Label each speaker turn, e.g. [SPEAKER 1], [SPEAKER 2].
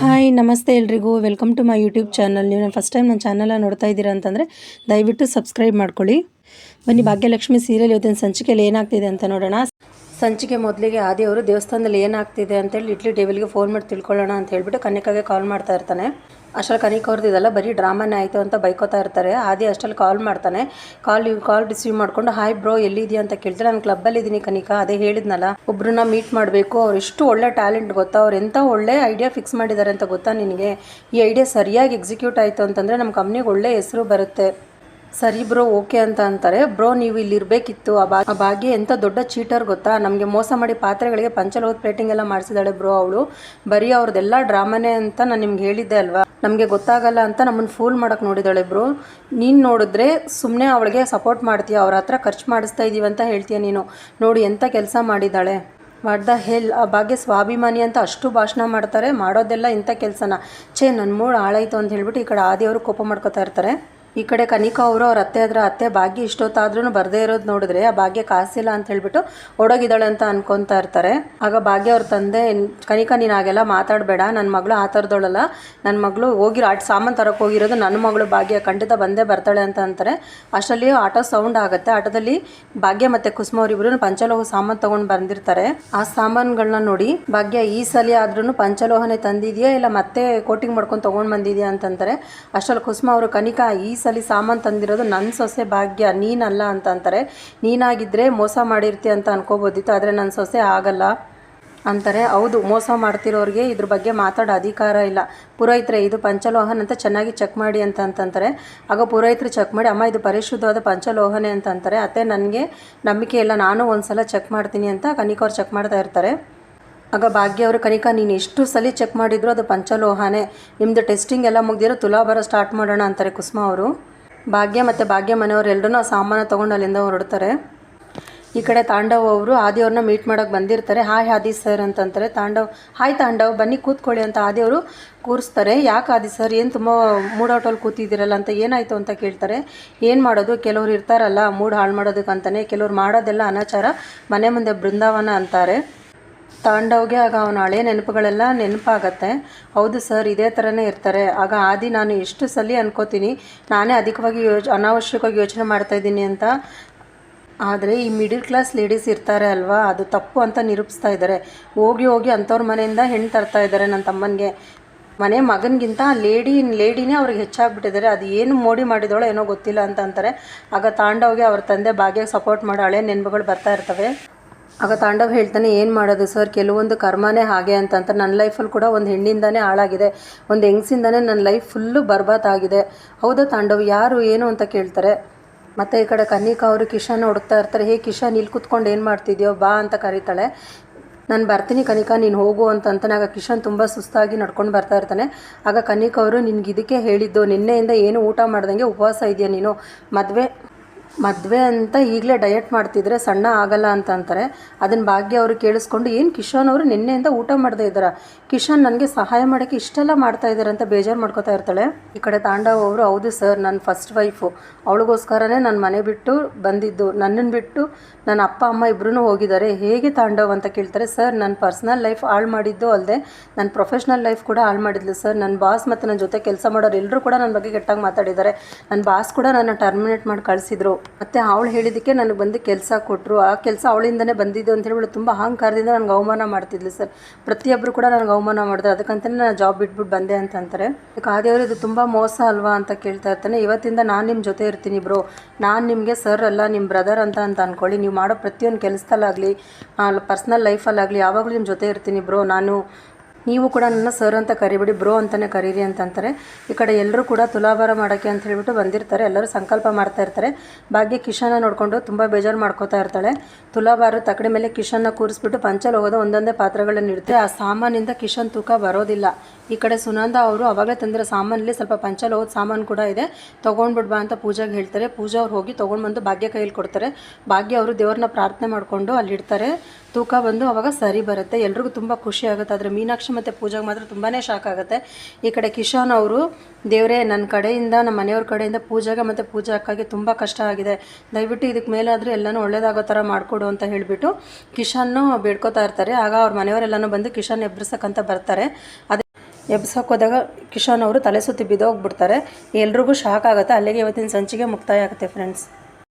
[SPEAKER 1] Hi ನಮಸ್ತೆ ಎಲ್ರಿಗೂ welcome to my YouTube channel. ನೀವು ಫಸ್ಟ್ ಟೈಮ್ ನನ್ನ ಚಾನಲ್ನ ನೋಡ್ತಾ ಇದ್ದೀರಾ ಅಂತಂದರೆ ದಯವಿಟ್ಟು ಸಬ್ಸ್ಕ್ರೈಬ್ ಮಾಡ್ಕೊಳ್ಳಿ. ಬನ್ನಿ, ಭಾಗ್ಯಲಕ್ಷ್ಮಿ ಸೀರಿಯಲ್ ಇವತ್ತಿನ ಸಂಚಿಕೆಯಲ್ಲಿ ಏನಾಗ್ತಿದೆ ಅಂತ ನೋಡೋಣ. ಸಂಚಿಕೆ ಮೊದಲಿಗೆ ಆದಿಯವರು ದೇವಸ್ಥಾನದಲ್ಲಿ ಏನಾಗ್ತಿದೆ ಅಂತೇಳಿ ಇಡ್ಲಿ ಡೆವಿಲ್ಗೆ ಫೋನ್ ಮಾಡಿ ತಿಳ್ಕೊಳ್ಳೋಣ ಅಂತ ಹೇಳ್ಬಿಟ್ಟು ಕನ್ನಿಕಾಗೆ ಕಾಲ್ ಮಾಡ್ತಾ ಇರ್ತಾನೆ. ಅಷ್ಟರಲ್ಲಿ ಕನಿಕ ಅವ್ರದ್ದು ಇದೆಲ್ಲ ಬರೀ ಡ್ರಾಮಾನೇ ಆಯಿತು ಅಂತ ಬೈಕೋತಾ ಇರ್ತಾರೆ. ಆದಿ ಅಷ್ಟರಲ್ಲಿ ಕಾಲ್ ಮಾಡ್ತಾನೆ. ಕಾಲ್ ರಿಸೀವ್ ಮಾಡ್ಕೊಂಡು ಹಾಯ್ ಬ್ರೋ ಎಲ್ಲಿದೆಯಾ ಅಂತ ಕೇಳ್ತಾರೆ. ನಾನು ಕ್ಲಬ್ಬಲ್ಲಿ ಇದ್ದೀನಿ ಕನಿಕಾ, ಅದೇ ಹೇಳಿದ್ನಲ್ಲ ಒಬ್ರನ್ನ ಮೀಟ್ ಮಾಡಬೇಕು, ಅವ್ರು ಎಷ್ಟು ಒಳ್ಳೆ ಟ್ಯಾಲೆಂಟ್ ಗೊತ್ತಾ, ಅವ್ರು ಎಂಥ ಒಳ್ಳೆ ಐಡಿಯಾ ಫಿಕ್ಸ್ ಮಾಡಿದ್ದಾರೆ ಅಂತ ಗೊತ್ತಾ ನಿನಗೆ. ಈ ಐಡಿಯಾ ಸರಿಯಾಗಿ ಎಕ್ಸಿಕ್ಯೂಟ್ ಆಯಿತು ಅಂತಂದರೆ ನಮ್ಮ ಕಂಪ್ನಿಗೆ ಒಳ್ಳೆ ಹೆಸರು ಬರುತ್ತೆ. ಸರಿ ಬ್ರೋ ಓಕೆ ಅಂತ ಅಂತಾರೆ. ಬ್ರೋ ನೀವು ಇಲ್ಲಿ ಇರಬೇಕಿತ್ತು. ಆ ಭಾಗ್ಯ ಎಂಥ ದೊಡ್ಡ ಚೀಟರ್ ಗೊತ್ತಾ, ನಮಗೆ ಮೋಸ ಮಾಡಿ ಪಾತ್ರೆಗಳಿಗೆ ಪಂಚಲೋಹದ ಪ್ಲೇಟಿಂಗ್ ಎಲ್ಲ ಮಾಡಿಸಿದಾಳೆ ಬ್ರೋ ಅವಳು. ಬರೀ ಅವ್ರದ್ದೆಲ್ಲ ಡ್ರಾಮಾನೇ ಅಂತ ನಾನು ನಿಮ್ಗೆ ಹೇಳಿದ್ದೆ ಅಲ್ವಾ, ನಮಗೆ ಗೊತ್ತಾಗಲ್ಲ ಅಂತ ನಮ್ಮನ್ನು ಫೂಲ್ ಮಾಡೋಕ್ಕೆ ನೋಡಿದಾಳೆ ಬ್ರೋ. ನೀನು ನೋಡಿದ್ರೆ ಸುಮ್ಮನೆ ಅವಳಿಗೆ ಸಪೋರ್ಟ್ ಮಾಡ್ತೀಯ, ಅವ್ರ ಹತ್ರ ಖರ್ಚು ಮಾಡಿಸ್ತಾ ಇದ್ದೀವಿ ಅಂತ ಹೇಳ್ತೀಯ ನೀನು. ನೋಡಿ ಎಂಥ ಕೆಲಸ ಮಾಡಿದ್ದಾಳೆ. ವಾಟ್ ದ ಹೆಲ್, ಆ ಭಾಗ್ಯ ಸ್ವಾಭಿಮಾನಿ ಅಂತ ಅಷ್ಟು ಭಾಷಣ ಮಾಡ್ತಾರೆ, ಮಾಡೋದೆಲ್ಲ ಇಂಥ ಕೆಲಸನ. ನನ್ನ ಮೂಡ್ ಹಾಳಾಯಿತು ಅಂತ ಹೇಳ್ಬಿಟ್ಟು ಈ ಕಡೆ ಆದಿಯವರು ಕೋಪ ಮಾಡ್ಕೋತಾ ಇರ್ತಾರೆ. ಈ ಕಡೆ ಕನಿಕಾ ಅವರು ಅವ್ರ ಅತ್ತೆ ಭಾಗ್ಯ ಇಷ್ಟೊತ್ತಾದ್ರೂ ಬರದೇ ಇರೋದು ನೋಡಿದ್ರೆ ಆ ಭಾಗ್ಯ ಕಾಸಿಲ್ಲ ಅಂತ ಹೇಳ್ಬಿಟ್ಟು ಓಡೋಗಿದ್ದಾಳೆ ಅಂತ ಅನ್ಕೊತಾ ಇರ್ತಾರೆ. ಆಗ ಭಾಗ್ಯ ಅವ್ರ ತಂದೆ, ಕನಿಕಾ ನೀನು ಹಾಗೆಲ್ಲ ಮಾತಾಡಬೇಡ, ನನ್ನ ಮಗಳು ಆ ಥರದೊಳಲ್ಲ, ನನ್ನ ಮಗಳು ಸಾಮಾನು ತರಕ್ಕೆ ಹೋಗಿರೋದು ನನ್ನ ಮಗಳು ಭಾಗ್ಯ, ಖಂಡಿತ ಬಂದೇ ಬರ್ತಾಳೆ ಅಂತ ಅಂತಾರೆ. ಅಷ್ಟರಲ್ಲಿ ಆಟೋ ಸೌಂಡ್ ಆಗುತ್ತೆ. ಆಟೋದಲ್ಲಿ ಭಾಗ್ಯ ಮತ್ತು ಕುಸುಮ ಅವರಿಬ್ರು ಪಂಚಲೋಹ ಸಾಮಾನು ತೊಗೊಂಡು ಬಂದಿರ್ತಾರೆ. ಆ ಸಾಮಾನುಗಳನ್ನ ನೋಡಿ ಭಾಗ್ಯ ಈ ಸಲ ಆದ್ರೂ ಪಂಚಲೋಹನೇ ತಂದಿದೆಯಾ ಇಲ್ಲ ಮತ್ತೆ ಕೋಟಿಂಗ್ ಮಾಡ್ಕೊಂಡು ತೊಗೊಂಡು ಬಂದಿದೆಯಾ ಅಂತಂತಾರೆ. ಅಷ್ಟರಲ್ಲಿ ಕುಸುಮ ಅವರು, ಕನಿಕಾ ಈ ಸಲ ಸಾಮಾನು ತಂದಿರೋದು ನನ್ನ ಸೊಸೆ ಭಾಗ್ಯ, ನೀನಲ್ಲ ಅಂತ ಅಂತಾರೆ. ನೀನಾಗಿದ್ದರೆ ಮೋಸ ಮಾಡಿರ್ತೀಯ ಅಂತ ಅನ್ಕೋಬೋದಿತ್ತು, ಆದರೆ ನನ್ನ ಸೊಸೆ ಆಗಲ್ಲ ಅಂತಾರೆ. ಹೌದು, ಮೋಸ ಮಾಡ್ತಿರೋರಿಗೆ ಇದ್ರ ಬಗ್ಗೆ ಮಾತಾಡೋ ಅಧಿಕಾರ ಇಲ್ಲ. ಪುರೋಹಿತರೆ ಇದು ಪಂಚಲೋಹನ್ ಅಂತ ಚೆನ್ನಾಗಿ ಚೆಕ್ ಮಾಡಿ ಅಂತ ಅಂತಂತಾರೆ. ಆಗ ಪುರೋಹಿತರು ಚೆಕ್ ಮಾಡಿ, ಅಮ್ಮ ಇದು ಪರಿಶುದ್ಧವಾದ ಪಂಚಲೋಹನೆ ಅಂತ ಅಂತಾರೆ. ಅತ್ತೆ ನನಗೆ ನಂಬಿಕೆ ಇಲ್ಲ, ನಾನು ಒಂದು ಸಲ ಚೆಕ್ ಮಾಡ್ತೀನಿ ಅಂತ ಕನಿಕಾ ಅವ್ರು ಚೆಕ್ ಮಾಡ್ತಾ ಇರ್ತಾರೆ. ಆಗ ಭಾಗ್ಯ ಅವರು, ಕನಿಕಾ ನೀನು ಎಷ್ಟು ಸಲ ಚೆಕ್ ಮಾಡಿದ್ರು ಅದು ಪಂಚಲೋಹನೇ, ನಿಮ್ಮದು ಟೆಸ್ಟಿಂಗ್ ಎಲ್ಲ ಮುಗಿದಿರೋ ತುಲಾಭಾರ ಸ್ಟಾರ್ಟ್ ಮಾಡೋಣ ಅಂತಾರೆ ಕುಸುಮ ಅವರು. ಭಾಗ್ಯ ಮತ್ತು ಭಾಗ್ಯ ಮನೆಯವರು ಎಲ್ಲರೂ ಆ ಸಾಮಾನು ತೊಗೊಂಡು ಅಲ್ಲಿಂದ ಹೊರಡ್ತಾರೆ. ಈ ಕಡೆ ತಾಂಡವ್ ಅವರು ಆದಿಯವ್ರನ್ನ ಮೀಟ್ ಮಾಡೋಕ್ಕೆ ಬಂದಿರ್ತಾರೆ. ಹಾಯ್ ಆದಿ ಸರ್ ಅಂತಂತಾರೆ. ಹಾಯ್ ತಾಂಡವ್ ಬನ್ನಿ ಕೂತ್ಕೊಳ್ಳಿ ಅಂತ ಆದಿಯವರು ಕೂರಿಸ್ತಾರೆ. ಯಾಕೆ ಆದಿ ಸರ್ ಏನು ತುಂಬ ಮೂಡ್ ಔಟಲ್ಲಿ ಕೂತಿದ್ದೀರಲ್ಲ ಅಂತ, ಏನಾಯಿತು ಅಂತ ಕೇಳ್ತಾರೆ. ಏನು ಮಾಡೋದು, ಕೆಲವ್ರು ಇರ್ತಾರಲ್ಲ ಮೂಡ್ ಹಾಳು ಮಾಡೋದಕ್ಕಂತಾನೆ, ಕೆಲವ್ರು ಮಾಡೋದೆಲ್ಲ ಅನಾಚಾರ, ಮನೆ ಮುಂದೆ ಬೃಂದಾವನ ಅಂತಾರೆ. ತಾಂಡವ್ಗೆ ಆಗ ಅವನ ಹಳೆ ನೆನಪುಗಳೆಲ್ಲ ನೆನಪಾಗತ್ತೆ. ಹೌದು ಸರ್ ಇದೇ ಥರನೇ ಇರ್ತಾರೆ. ಆಗ ಆದಿ, ನಾನು ಎಷ್ಟು ಸಲ ಅನ್ಕೋತೀನಿ ನಾನೇ ಅಧಿಕವಾಗಿ ಅನಾವಶ್ಯಕವಾಗಿ ಯೋಚನೆ ಮಾಡ್ತಾಯಿದ್ದೀನಿ ಅಂತ, ಆದರೆ ಈ ಮಿಡಿಲ್ ಕ್ಲಾಸ್ ಲೇಡೀಸ್ ಇರ್ತಾರೆ ಅಲ್ವಾ, ಅದು ತಪ್ಪು ಅಂತ ನಿರೂಪಿಸ್ತಾ ಇದ್ದಾರೆ. ಹೋಗಿ ಅಂಥವ್ರ ಮನೆಯಿಂದ ಹೆಣ್ಣು ತರ್ತಾ ಇದ್ದಾರೆ ನನ್ನ ತಮ್ಮನಿಗೆ. ಮನೆ ಮಗನಿಗಿಂತ ಲೇಡಿನೇ ಅವ್ರಿಗೆ ಹೆಚ್ಚಾಗ್ಬಿಟ್ಟಿದ್ದಾರೆ. ಅದು ಏನು ಮೋಡಿ ಮಾಡಿದವಳೋ ಏನೋ ಗೊತ್ತಿಲ್ಲ ಅಂತ ಅಂತಾರೆ. ಆಗ ತಾಂಡವ್ಗೆ ಅವ್ರ ತಂದೆ ಭಾಗ್ಯಕ್ಕೆ ಸಪೋರ್ಟ್ ಮಾಡೋ ಹಳೆ ನೆನಪುಗಳು ಬರ್ತಾ ಇರ್ತವೆ. ಆಗ ತಾಂಡವ್ ಹೇಳ್ತಾನೆ, ಏನು ಮಾಡೋದು ಸರ್, ಕೆಲವೊಂದು ಕರ್ಮನೇ ಹಾಗೆ ಅಂತ ನನ್ನ ಲೈಫಲ್ಲಿ ಕೂಡ ಒಂದು ಹೆಣ್ಣಿಂದನೇ ಹಾಳಾಗಿದೆ, ಒಂದು ಹೆಂಗಸಿಂದನೇ ನನ್ನ ಲೈಫ್ ಫುಲ್ಲು ಬರ್ಬಾದಾಗಿದೆ. ಹೌದಾ ತಾಂಡವ್, ಯಾರು ಏನು ಅಂತ ಕೇಳ್ತಾರೆ. ಮತ್ತು ಈ ಕಡೆ ಕನ್ನಿಕಾ ಅವರು ಕಿಶನ್ ಹುಡುಕ್ತಾ ಇರ್ತಾರೆ. ಹೇ ಕಿಶನ್, ಇಲ್ಲಿ ಕೂತ್ಕೊಂಡು ಏನು ಮಾಡ್ತಿದ್ಯೋ ಬಾ ಅಂತ ಕರೀತಾಳೆ. ನಾನು ಬರ್ತೀನಿ ಕನಿಕಾ ನೀನು ಹೋಗು ಅಂತಂತಾನೆ. ಆಗ ಕಿಶನ್ ತುಂಬ ಸುಸ್ತಾಗಿ ನಡ್ಕೊಂಡು ಬರ್ತಾ ಇರ್ತಾನೆ. ಆಗ ಕನ್ನಿಕಾ ಅವರು, ನಿನ್ಗೆ ಇದಕ್ಕೆ ಹೇಳಿದ್ದು, ನಿನ್ನೆಯಿಂದ ಏನು ಊಟ ಮಾಡ್ದಂಗೆ ಉಪವಾಸ ಇದೆಯಾ ನೀನು, ಮದುವೆ ಅಂತ ಈಗಲೇ ಡಯಟ್ ಮಾಡ್ತಿದ್ರೆ ಸಣ್ಣ ಆಗಲ್ಲ ಅಂತ ಅಂತಾರೆ. ಅದನ್ನು ಭಾಗ್ಯ ಅವರು ಕೇಳಿಸ್ಕೊಂಡು, ಏನು ಕಿಶನ್ ಅವರು ನಿನ್ನೆಯಿಂದ ಊಟ ಮಾಡದೇ ಇದ್ದಾರೆ, ಕಿಶನ್ ನನಗೆ ಸಹಾಯ ಮಾಡೋಕ್ಕೆ ಇಷ್ಟೆಲ್ಲ ಮಾಡ್ತಾ ಇದ್ದಾರೆ ಅಂತ ಬೇಜಾರು ಮಾಡ್ಕೋತಾ ಇರ್ತಾಳೆ. ಈ ಕಡೆ ತಾಂಡವ್ ಅವರು, ಹೌದು ಸರ್ ನನ್ನ ಫಸ್ಟ್ ವೈಫು, ಅವಳಿಗೋಸ್ಕರನೇ ನಾನು ಮನೆ ಬಿಟ್ಟು ಬಂದಿದ್ದು, ನನ್ನನ್ನು ಬಿಟ್ಟು ನನ್ನ ಅಪ್ಪ ಅಮ್ಮ ಇಬ್ಬರೂ ಹೋಗಿದ್ದಾರೆ. ಹೇಗೆ ತಾಂಡವ್ ಅಂತ ಕೇಳ್ತಾರೆ. ಸರ್ ನನ್ನ ಪರ್ಸ್ನಲ್ ಲೈಫ್ ಹಾಳು ಮಾಡಿದ್ದು ಅಲ್ಲದೆ ನನ್ನ ಪ್ರೊಫೆಷ್ನಲ್ ಲೈಫ್ ಕೂಡ ಹಾಳು ಮಾಡಿದ್ಲು ಸರ್. ನನ್ನ ಬಾಸ್ ಮತ್ತು ನನ್ನ ಜೊತೆ ಕೆಲಸ ಮಾಡೋರು ಎಲ್ಲರೂ ಕೂಡ ನನ್ನ ಬಗ್ಗೆ ಕೆಟ್ಟಾಗಿ ಮಾತಾಡಿದ್ದಾರೆ. ನನ್ನ ಬಾಸ್ ಕೂಡ ನನ್ನ ಟರ್ಮಿನೇಟ್ ಮಾಡಿ ಕಳಿಸಿದ್ರು. ಮತ್ತು ಅವಳು ಹೇಳಿದ್ದಕ್ಕೆ ನನಗೆ ಬಂದು ಕೆಲಸ ಕೊಟ್ಟರು. ಆ ಕೆಲಸ ಅವಳಿಂದನೇ ಬಂದಿದ್ದು ಅಂತ ಹೇಳ್ಬಿಟ್ಟು ತುಂಬ ಅಹಂಕಾರದಿಂದ ನನಗೆ ಅವಮಾನ ಮಾಡ್ತಿದ್ಲು ಸರ್. ಪ್ರತಿಯೊಬ್ಬರು ಕೂಡ ನನಗೆ ಅವಮಾನ ಮಾಡಿದ್ರು, ಅದಕ್ಕಂತಲೇ ನಾನು ಜಾಬ್ ಬಿಟ್ಬಿಟ್ಟು ಬಂದೆ ಅಂತ ಅಂತಾರೆ. ಆದಿಯವರು, ಇದು ತುಂಬ ಮೋಸ ಅಲ್ವಾ ಅಂತ ಕೇಳ್ತಾ ಇರ್ತಾನೆ. ಇವತ್ತಿಂದ ನಾನು ನಿಮ್ಮ ಜೊತೆ ಇರ್ತೀನಿ ಬ್ರೋ, ನಾನು ನಿಮಗೆ ಸರ್ ಅಲ್ಲ ನಿಮ್ಮ ಬ್ರದರ್ ಅಂತ ಅಂದ್ಕೊಳ್ಳಿ. ನೀವು ಮಾಡೋ ಪ್ರತಿಯೊಂದು ಕೆಲಸದಲ್ಲಾಗಲಿ ಪರ್ಸ್ನಲ್ ಲೈಫಲ್ಲಾಗಲಿ ಯಾವಾಗಲೂ ನಿಮ್ಮ ಜೊತೆ ಇರ್ತೀನಿ ಬ್ರೋ. ನೀವು ಕೂಡ ನನ್ನ ಸರ್ ಅಂತ ಕರಿಬೇಡಿ, ಬ್ರೋ ಅಂತಲೇ ಕರೀರಿ ಅಂತಂತಾರೆ. ಈ ಕಡೆ ಎಲ್ಲರೂ ಕೂಡ ತುಲಾಭಾರ ಮಾಡೋಕ್ಕೆ ಅಂತ ಹೇಳ್ಬಿಟ್ಟು ಬಂದಿರ್ತಾರೆ. ಎಲ್ಲರೂ ಸಂಕಲ್ಪ ಮಾಡ್ತಾ ಇರ್ತಾರೆ. ಭಾಗ್ಯ ಕಿಶನ್ನ ನೋಡಿಕೊಂಡು ತುಂಬ ಬೇಜಾರು ಮಾಡ್ಕೋತಾ ಇರ್ತಾಳೆ. ತುಲಾಭಾರ ತಕ್ಕಡಿ ಮೇಲೆ ಕಿಶನ್ನ ಕೂರಿಸ್ಬಿಟ್ಟು ಪಂಚಲೋಹದ ಒಂದೊಂದೇ ಪಾತ್ರೆಗಳನ್ನು ಇಡ್ತಾರೆ. ಆ ಸಾಮಾನಿಂದ ಕಿಶನ್ ತೂಕ ಬರೋದಿಲ್ಲ. ಈ ಕಡೆ ಸುನಂದ ಅವರು ಅವಾಗಲೇ ತಂದಿರೋ ಸಾಮಾನಲ್ಲಿ ಸ್ವಲ್ಪ ಪಂಚಲೋಹದ ಸಾಮಾನು ಕೂಡ ಇದೆ, ತೊಗೊಂಡ್ಬಿಡ್ಬಾ ಅಂತ ಪೂಜಾಗೆ ಹೇಳ್ತಾರೆ. ಪೂಜಾ ಅವ್ರು ಹೋಗಿ ತೊಗೊಂಡ್ಬಂದು ಭಾಗ್ಯ ಕೈಯಲ್ಲಿ ಕೊಡ್ತಾರೆ. ಭಾಗ್ಯ ಅವರು ದೇವ್ರನ್ನ ಪ್ರಾರ್ಥನೆ ಮಾಡಿಕೊಂಡು ಅಲ್ಲಿಡ್ತಾರೆ. ತೂಕ ಬಂದು ಅವಾಗ ಸರಿ ಬರುತ್ತೆ. ಎಲ್ರಿಗೂ ತುಂಬ ಖುಷಿ ಆಗುತ್ತೆ. ಆದರೆ ಮೀನಾಕ್ಷಿ ಮತ್ತು ಪೂಜಾಗೆ ಮಾತ್ರ ತುಂಬಾ ಶಾಕ್ ಆಗುತ್ತೆ. ಈ ಕಡೆ ಕಿಶನ್ ಅವರು, ದೇವರೇ ನನ್ನ ಕಡೆಯಿಂದ ನಮ್ಮ ಮನೆಯವ್ರ ಕಡೆಯಿಂದ ಪೂಜಾಗೆ ಮತ್ತು ಪೂಜಾಕ್ಕಾಗಿ ತುಂಬ ಕಷ್ಟ ಆಗಿದೆ, ದಯವಿಟ್ಟು ಇದಕ್ಕೆ ಮೇಲಾದರೂ ಎಲ್ಲನೂ ಒಳ್ಳೇದಾಗೋ ಥರ ಮಾಡಿಕೊಡು ಅಂತ ಹೇಳಿಬಿಟ್ಟು ಕಿಶನ್ನು ಬೇಡ್ಕೋತಾ ಇರ್ತಾರೆ. ಆಗ ಅವ್ರ ಮನೆಯವರೆಲ್ಲನೂ ಬಂದು ಕಿಶನ್ ಎಬ್ರಿಸಕ್ಕಂತ ಬರ್ತಾರೆ. ಎಬ್ಸೋಕೋದಾಗ ಕಿಶನ್ ಅವರು ತಲೆ ಸುತ್ತಿ ಬಿದ್ದೋಗ್ಬಿಡ್ತಾರೆ. ಎಲ್ರಿಗೂ ಶಾಕ್ ಆಗುತ್ತೆ. ಅಲ್ಲಿಗೆ ಇವತ್ತಿನ ಸಂಚಿಕೆ ಮುಕ್ತಾಯ ಆಗುತ್ತೆ ಫ್ರೆಂಡ್ಸ್.